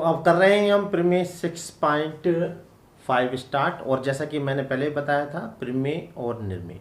अब कर रहे हैं हम प्रमेय 6.5 स्टार्ट। और जैसा कि मैंने पहले बताया था, प्रमेय और निर्मेय,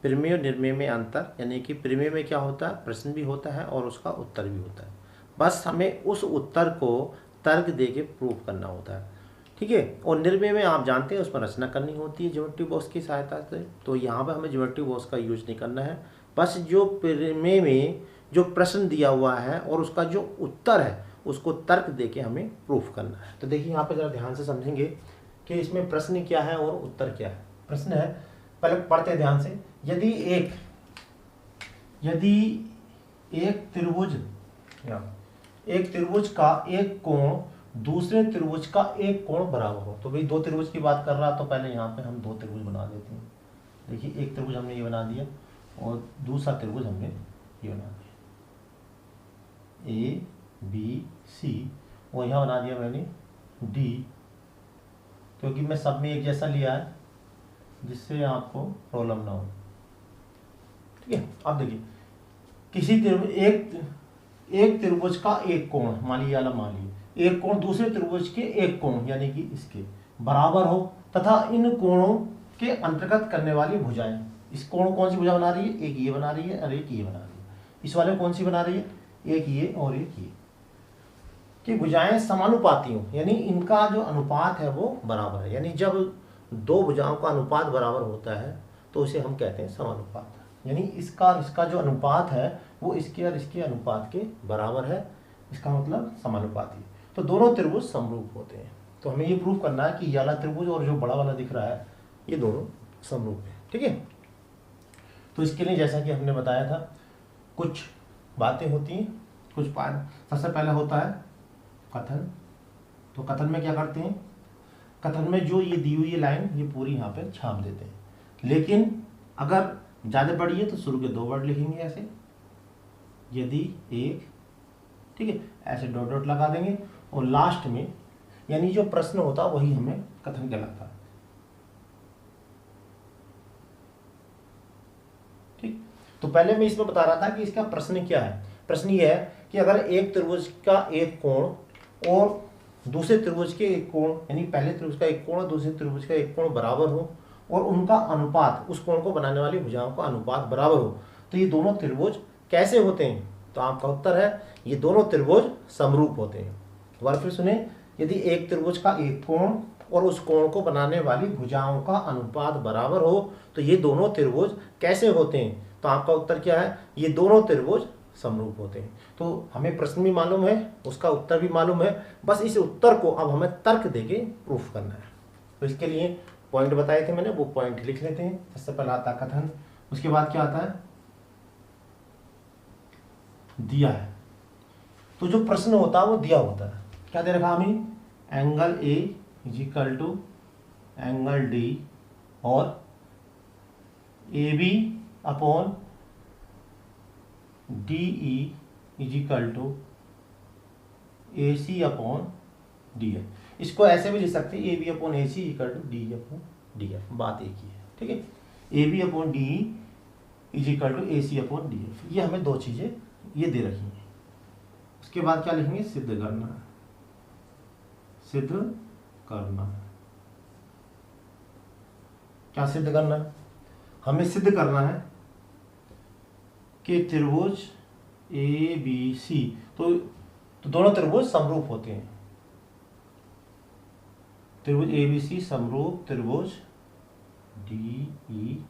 प्रमेय और निर्मेय में अंतर, यानी कि प्रमेय में क्या होता है, प्रश्न भी होता है और उसका उत्तर भी होता है। बस हमें उस उत्तर को तर्क दे के प्रूव करना होता है, ठीक है। और निर्मेय में आप जानते हैं उसमें रचना करनी होती है ज्योमेट्री बॉक्स की सहायता से। तो यहाँ पर हमें ज्योमेट्री बॉक्स का यूज नहीं करना है, बस जो प्रमेय में जो प्रश्न दिया हुआ है और उसका जो उत्तर है उसको तर्क दे के हमें प्रूफ करना है। तो देखिए यहाँ पे जरा ध्यान से समझेंगे कि इसमें प्रश्न क्या है और उत्तर क्या है। प्रश्न है, पहले पढ़ते हैं ध्यान से। यदि एक त्रिभुज का एक कोण दूसरे त्रिभुज का एक कोण बराबर हो, तो भाई दो त्रिभुज की बात कर रहा, तो पहले यहाँ पे हम दो त्रिभुज बना देते हैं। देखिए एक त्रिभुज हमने ये बना दिया और दूसरा त्रिभुज हमने ये बना दिया, ए बी सी, और यहाँ बना दिया मैंने डी, क्योंकि मैं सब में एक जैसा लिया है जिससे आपको प्रॉब्लम ना हो, ठीक है। अब देखिए किसी त्रिभुज एक त्रिभुज का एक कोण, मान लीजिए एक कोण दूसरे त्रिभुज के एक कोण यानी कि इसके बराबर हो तथा इन कोणों के अंतर्गत करने वाली भुजाएं, इस कोण कौन सी भुजा बना रही है, एक ये बना रही है और एक ये बना रही है। इस वाले कौन सी बना रही है, एक ये और एक ये, कि भुजाएं समानुपाती हो, यानी इनका जो अनुपात है वो बराबर है। यानी जब दो भुजाओं का अनुपात बराबर होता है तो उसे हम कहते हैं समानुपात, यानी इसका जो अनुपात है वो इसके और इसके अनुपात के बराबर है, इसका मतलब समानुपाती। तो दोनों त्रिभुज समरूप होते हैं। तो हमें ये प्रूफ करना है कि ये वाला त्रिभुज और जो बड़ा वाला दिख रहा है ये दोनों समरूप है, ठीक है। तो इसके लिए जैसा कि हमने बताया था कुछ बातें होती हैं, कुछ सबसे पहले होता है कथन। तो कथन में क्या करते हैं, कथन में जो ये दी हुई ये लाइन ये पूरी यहाँ पे छाप देते हैं, लेकिन अगर ज़्यादा बड़ी है तो शुरू के 2 वर्ड लिखेंगे ऐसे, यदि एक, ठीक है, ऐसे डॉट डॉट लगा देंगे और लास्ट में यानी जो प्रश्न होता है वही हमें कथन कहलाता है, ठीक। तो पहले मैं इसमें बता रहा था कि इसका प्रश्न क्या है। प्रश्न ये है कि अगर एक त्रिभुज का एक कोण और दूसरे त्रिभुज के एक कोण, यानी पहले त्रिभुज का एक कोण और दूसरे त्रिभुज का एक कोण बराबर हो और उनका अनुपात, उस कोण को बनाने वाली भुजाओं का अनुपात बराबर हो, तो ये दोनों त्रिभुज कैसे होते हैं। तो आपका उत्तर है ये दोनों त्रिभुज समरूप होते हैं। दोबारा फिर सुने, यदि एक त्रिभुज का एक कोण और उस कोण को बनाने वाली भुजाओं का अनुपात बराबर हो तो ये दोनों त्रिभुज कैसे होते हैं। तो आपका उत्तर क्या है, ये दोनों त्रिभुज समरूप होते हैं। तो हमें प्रश्न भी मालूम है, उसका उत्तर भी मालूम है, बस इस उत्तर को अब हमें तर्क देके प्रूफ करना है। तो इसके लिए पॉइंट बताए थे मैंने, वो पॉइंट लिख लेते हैं। सबसे पहला आता है कथन, उसके बाद क्या आता है, दिया है। तो जो प्रश्न होता है वो दिया होता है, क्या दे रखा हमें, angle A is equal to angle D और A B upon D E is equal to A C upon D F. इसको ऐसे भी लिख सकते हैं, A B upon A C equal to D upon D F, बात एक ही है, ठीक है। A B upon D is equal to A C upon D F, ये हमें दो चीजें ये दे रखी हैं। उसके बाद क्या लिखेंगे, सिद्ध करना है, सिद्ध करना है। क्या सिद्ध करना है, हमें सिद्ध करना है कि त्रिभुज ए बी सी, तो दोनों त्रिभुज समरूप होते हैं। त्रिभुज ए बी सी समरूप त्रिभुज डी ई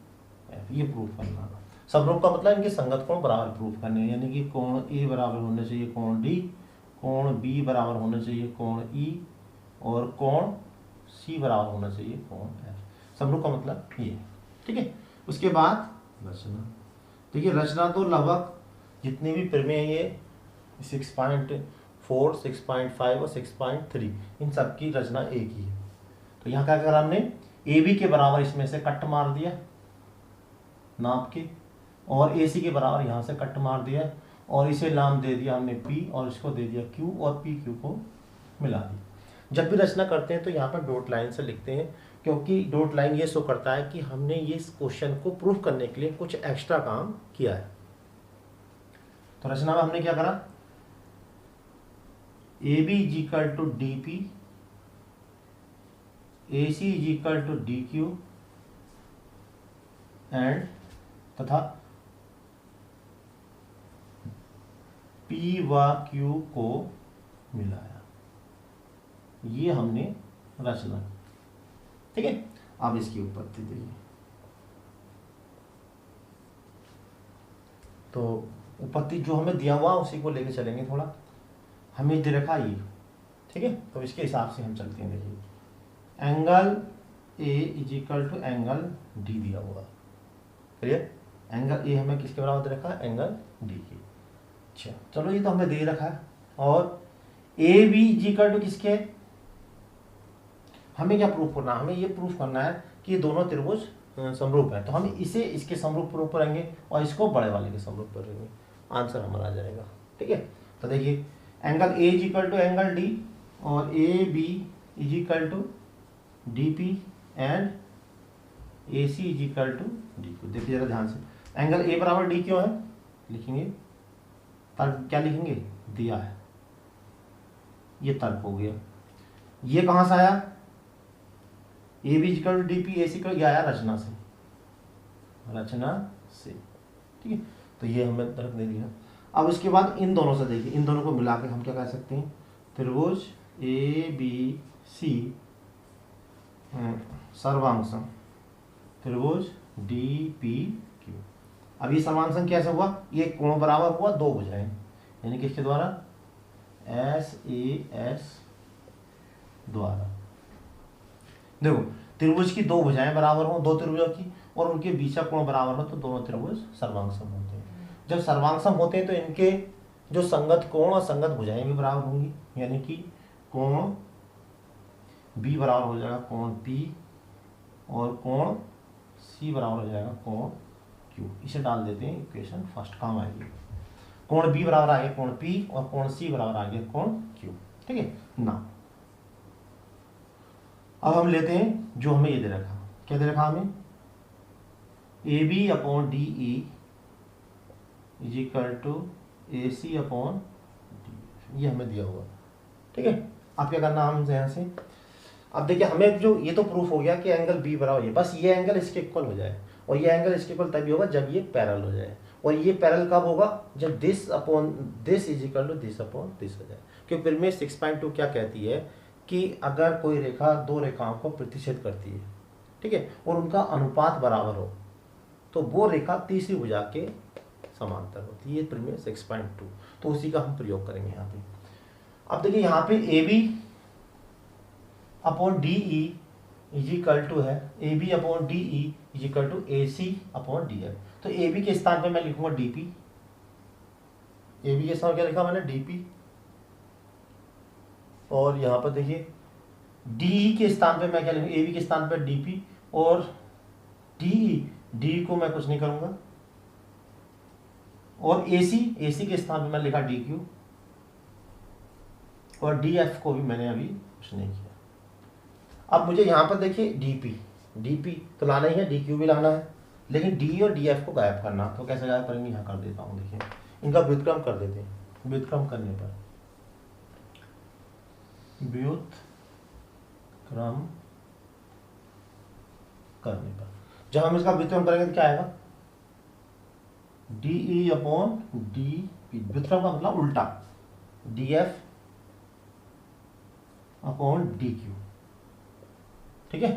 एफ, ये प्रूफ करना। समरूप का मतलब इनके संगत कोण बराबर प्रूफ करने, यानी कि कोण ए बराबर होने चाहिए कोण डी, कोण बी बराबर होना चाहिए कोण ई और कोण सी बराबर होना चाहिए कोण एफ। समरूप का मतलब ये, ठीक है। उसके बाद रचना। देखिए रचना तो लगभग जितने भी प्रमेय ये 6.4, 6.5 और 6.3 इन सब की रचना एक ही है। तो यहाँ क्या करा हमने, ए बी के बराबर इसमें से कट मार दिया नाप के, और ए सी के बराबर यहाँ से कट मार दिया, और इसे नाम दे दिया हमने पी और इसको दे दिया क्यू, और पी क्यू को मिला दिया। जब भी रचना करते हैं तो यहाँ पर डॉट लाइन से लिखते हैं, क्योंकि डॉट लाइन ये शो करता है कि हमने ये इस क्वेश्चन को प्रूफ करने के लिए कुछ एक्स्ट्रा काम किया है। तो रचना में हमने क्या करा, A B is equal to D P, A C is equal to D Q and तथा पी व क्यू को मिलाया, ये हमने रचना। ठीक है, अब इसकी उत्पत्ति देखिए। तो उत्पत्ति जो हमें दिया हुआ उसी को लेके चलेंगे थोड़ा। हमें दे रखा ये, ठीक है, तो इसके हिसाब से हम चलते हैं। देखिए angle A is equal to angle D दिया हुआ, क्लियर। एंगल ए हमें किसके बराबर दे रखा है, एंगल डी के। अच्छा चलो ये तो हमें दे रखा है। और A B is equal to किसके, हमें क्या प्रूफ करना है, हमें ये प्रूफ करना है कि ये दोनों त्रिभुज समरूप है। तो हम इसे इसके समरूप प्रूफ करेंगे और इसको बड़े वाले के समरूप करेंगे, आंसर हमारा आ जाएगा। ठीक है, तो देखिए angle A is equal to angle D और A B is equal to D P and A C is equal to D Q. देखिए जरा ध्यान से, एंगल ए बराबर डी क्यों है, लिखेंगे तर्क, क्या लिखेंगे, दिया है, ये तर्क हो गया। ये कहाँ से आया, A B equal to D P, A C equal, आया रचना से, रचना से। ठीक है, तो ये हमें तर्क दे दिया। अब इसके बाद इन दोनों से देखिए, इन दोनों को मिला के हम क्या कह सकते हैं, त्रिभुज ए बी सी सर्वांगसम त्रिभुज डी पी क्यू। अब ये सर्वांगसम कैसे हुआ, ये कोण बराबर हुआ दो भुजाएं, यानी किसके द्वारा, एस ए एस द्वारा। देखो त्रिभुज की दो भुजाएं बराबर हो, दो त्रिभुजों की, और उनके बीच का कोण बराबर हो तो दोनों त्रिभुज सर्वांगसम होते हैं। जब सर्वांगसम होते हैं तो इनके जो संगत कोण और संगत भुजाएं भी बराबर होंगी, यानी कि कोण बी बराबर हो जाएगा कोण पी और कोण सी बराबर हो जाएगा कोण क्यू। इसे डाल देते हैं इक्वेशन फर्स्ट, काम आएगी। कोण बी बराबर आ गया कोण पी और कोण सी बराबर आ गया कोण क्यू। ठीक है ना, अब हम लेते हैं जो हमें ये दे रखा, क्या दे रखा हमें, A B upon D E is equal to A C upon D, ये हमें दिया हुआ। ठीक है, अब क्या करना हमसे यहाँ से, अब देखिए हमें जो ये तो प्रूफ हो गया कि एंगल बी बराबर है, बस ये एंगल इसके इक्वल हो जाए, और ये एंगल इसके इक्वल तभी होगा जब ये पैरेलल हो जाए। और ये पैरेलल कब होगा, जब this upon this is equal to this upon this हो जाए। क्योंकि फिर में 6.2 क्या कहती है कि अगर कोई रेखा दो रेखाओं को प्रतिच्छेद करती है, ठीक है, और उनका अनुपात बराबर हो, तो वो रेखा तीसरी भुजा के समांतर होती है। ये प्रीमियर 6.2, तो उसी का हम प्रयोग करेंगे यहाँ पे। अब देखिए यहाँ पे A B upon D E is equal to है, A B upon D E is equal to A C upon D F. तो ए बी के स्थान पे मैं लिखूंगा डी पी, ए बी के स्थान क्या लिखा मैंने, डी पी। और यहाँ पर देखिए डी के स्थान पे मैं क्या लिखूंगा, ए बी के स्थान पे डी पी, और डी को मैं कुछ नहीं करूंगा, और ए सी के स्थान पे मैं लिखा डी क्यू, और डी एफ को भी मैंने अभी कुछ नहीं किया। अब मुझे यहाँ पर देखिए डी पी तो लाना ही है, डी क्यू भी लाना है, लेकिन डी और डी एफ को गायब करना, तो कैसे गायब करेंगे, यहाँ कर देता हूँ। देखिए इनका व्युत्क्रम कर देते हैं, व्युत्क्रम करने पर जब हम इसका व्युत्क्रम करेंगे तो क्या आएगा, D E upon D P. व्युत्क्रम का मतलब उल्टा, D F upon D Q. ठीक है,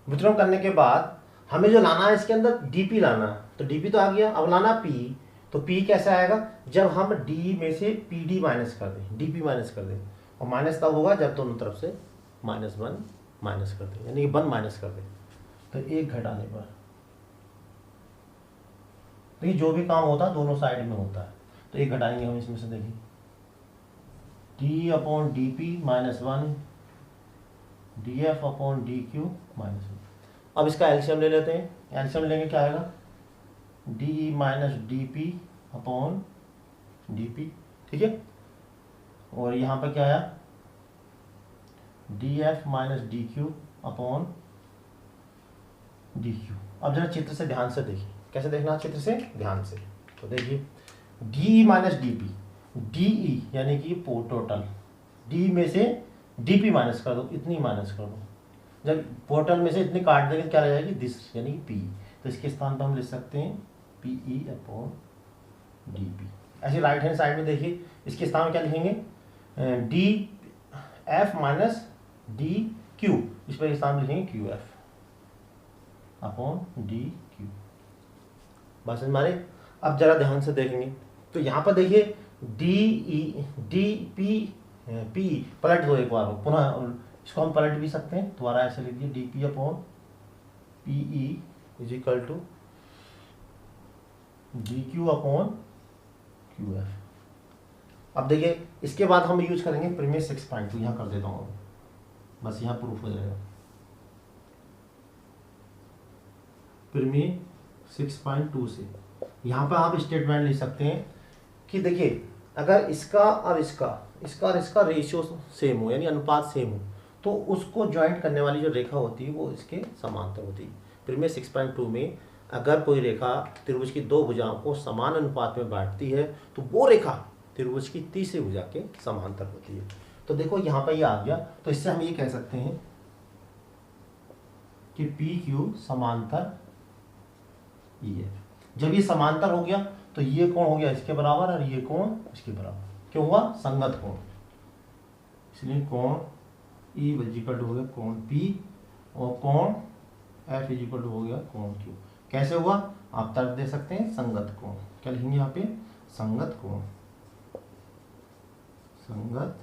व्युत्क्रम करने के बाद हमें जो लाना है इसके अंदर डीपी लाना है, तो डीपी तो आ गया, अब लाना पी। तो पी कैसे आएगा, जब हम डी में से पी डी माइनस कर दें, डीपी माइनस कर दें, और माइनस तब होगा जब दोनों तरफ से -1 माइनस कर दें, यानी कि 1 माइनस कर दें, तो 1 घटाने पर देखिए जो भी काम होता है दोनों साइड में होता है, तो 1 घटाएंगे हम इसमें से। देखिए D upon D P -1 D F upon D Q -1। अब इसका एलसीएम ले लेते हैं, एलसीएम लेंगे क्या आएगा, D minus D P upon D P. ठीक है, और यहाँ पर क्या आया, D F minus D Q upon D Q. अब जरा चित्र से ध्यान से देखिए, कैसे देखना, चित्र से ध्यान से। तो देखिए D minus D P, D E यानी कि टोटल, डी में से डी पी माइनस कर दो, इतनी माइनस कर दो। जब टोटल में से इतनी काट देंगे क्या रह जाएगी, दिस, यानी कि पी। तो इसके स्थान पर हम लिख सकते हैं P E upon D P. ऐसे राइट हैंड साइड में देखिए, इसके स्थान में क्या लिखेंगे, D F minus D Q, इस पर स्थान में लिखेंगे Q F upon D Q. बस हमारे, अब जरा ध्यान से देखेंगे तो यहाँ पर देखिए डी पी पी पलट दो एक बार, पुनः इसको हम पलट भी सकते हैं, दोबारा ऐसे लिख दिए D P upon P E is equal to D Q upon Q F. अब देखिए इसके बाद हम यूज करेंगे प्रीमियर 6.2, यहाँ कर देता हूँ, बस यहाँ प्रूफ हो जाएगा। प्रीमियर 6.2 से यहाँ पर आप स्टेटमेंट लिख सकते हैं कि देखिए अगर इसका और इसका रेशियो सेम हो, यानी अनुपात सेम हो, तो उसको ज्वाइंट करने वाली जो रेखा होती है वो इसके समांतर होती है। प्रीमियर 6.2 में अगर कोई रेखा त्रिभुज की दो भुजाओं को समान अनुपात में बांटती है तो वो रेखा त्रिभुज की तीसरी भुजा के समांतर होती है। तो देखो यहाँ पर ये आ गया, तो इससे हम ये कह सकते हैं कि पी क्यू समांतर ई है। जब ये समांतर हो गया तो ये कोण हो गया इसके बराबर और ये कोण इसके बराबर, क्यों हुआ, संगत कोण, इसलिए कोण ई इक्वल टू हो गया कोण पी और कोण एफ इक्वल टू हो गया कोण क्यू। कैसे हुआ, आप तर्क दे सकते हैं, संगत कोण। क्या लिखेंगे यहाँ पे, संगत कोण, संगत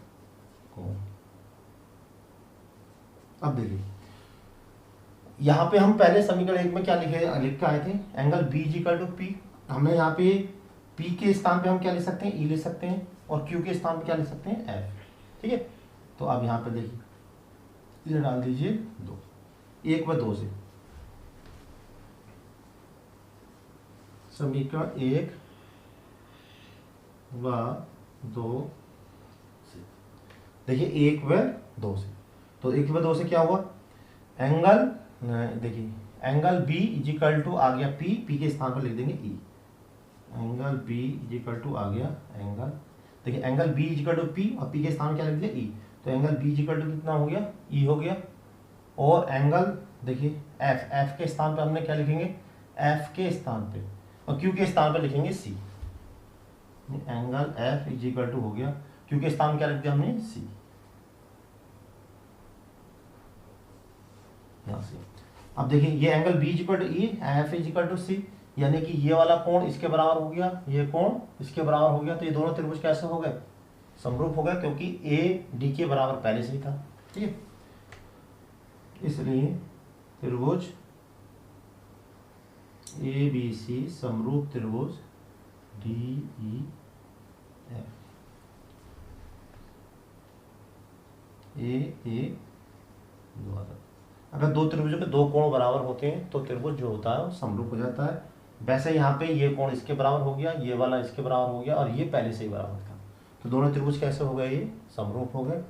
कोण। अब देखिए यहाँ पे हम पहले समीकरण 1 में क्या लिख के आए थे, angle B equal to P. हमने यहाँ पे पी के स्थान पे हम क्या ले सकते हैं, ई ले सकते हैं, और क्यू के स्थान पे क्या ले सकते हैं, एफ। ठीक है, तो अब यहाँ पे देखिए इधर डाल दीजिए 2, 1 व 2 से समीकरण 1 व 2 से, देखिए 1 व 2 से, तो 1 व 2 से क्या हुआ, एंगल, देखिए एंगल बी इक्वल टू आ गया पी के स्थान पर लिख देंगे E, angle B equal to आ गया एंगल, देखिए angle B equal to P और पी के स्थान क्या लिख दिया ई, तो एंगल बी इक्वल टू कितना हो गया, ई हो गया। और एंगल देखिए एफ के स्थान पर हमने क्या लिखेंगे, एफ के स्थान पे, और क्यू के स्थान पर लिखेंगे सी। एंगल एफ इक्वल टू हो गया, क्यू के स्थान क्या लिख दिया हमने, सी। यहाँ से अब देखिए ये angle B equal to E, F equal to C, यानी कि ये वाला कोण इसके बराबर हो गया, ये कोण इसके बराबर हो गया, तो ये दोनों त्रिभुज कैसे हो गए, समरूप हो गए, क्योंकि ए डी के बराबर पहले से ही था। ठीक है, इसलिए त्रिभुज ए बी सी समरूप त्रिभुज डी ई एफ, ए द्वारा, अगर दो त्रिभुजों के दो कोण बराबर होते हैं तो त्रिभुज जो होता है वो समरूप हो जाता है। वैसे यहाँ पे ये कोण इसके बराबर हो गया, ये वाला इसके बराबर हो गया, और ये पहले से ही बराबर था, तो दोनों त्रिभुज कैसे हो गए, ये समरूप हो गए।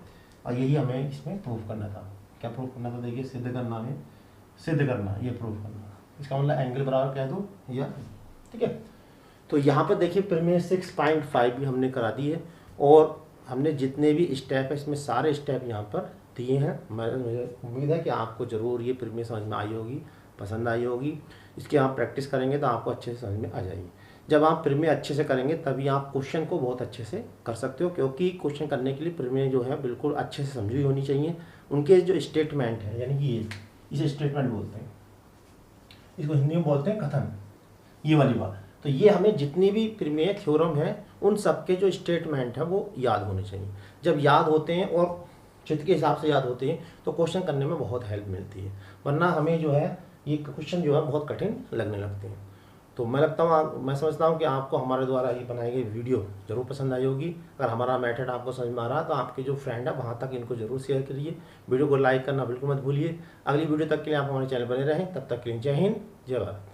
और यही हमें इसमें प्रूफ करना था। क्या प्रूफ करना था, देखिए सिद्ध करना, ये प्रूफ करना, इसका मतलब एंगल बराबर कह दो या, ठीक है। तो यहाँ पर देखिए प्रीमियर 6.5 भी हमने करा दी है, और हमने जितने भी स्टेप है इसमें सारे स्टेप यहाँ पर दिए हैं। मुझे उम्मीद है कि आपको ज़रूर ये प्रीमियर समझ में आई होगी, पसंद आई होगी। इसकी आप प्रैक्टिस करेंगे तो आपको अच्छे से समझ में आ जाएगी। जब आप प्रीमियर अच्छे से करेंगे तभी आप क्वेश्चन को बहुत अच्छे से कर सकते हो, क्योंकि क्वेश्चन करने के लिए प्रीमियर जो है बिल्कुल अच्छे से समझी होनी चाहिए। उनके जो स्टेटमेंट है, यानी कि ये इसे स्टेटमेंट बोलते हैं, इसको हिंदी में बोलते हैं कथन, ये वाली बात। तो ये हमें जितनी भी प्रीमियर थ्योरम है उन सब के जो स्टेटमेंट है वो याद होने चाहिए। जब याद होते हैं और चित्र के हिसाब से याद होते हैं तो क्वेश्चन करने में बहुत हेल्प मिलती है, वरना हमें जो है ये क्वेश्चन जो है बहुत कठिन लगने लगते हैं। तो मैं समझता हूँ कि आपको हमारे द्वारा ये बनाई गई वीडियो ज़रूर पसंद आई होगी। अगर हमारा मेथड आपको समझ में आ रहा है तो आपके जो फ्रेंड है वहाँ तक इनको ज़रूर शेयर करिए। वीडियो को लाइक करना बिल्कुल मत भूलिए। अगली वीडियो तक के लिए आप हमारे चैनल बने रहें। तब तक के लिए जय हिंद, जय भारत।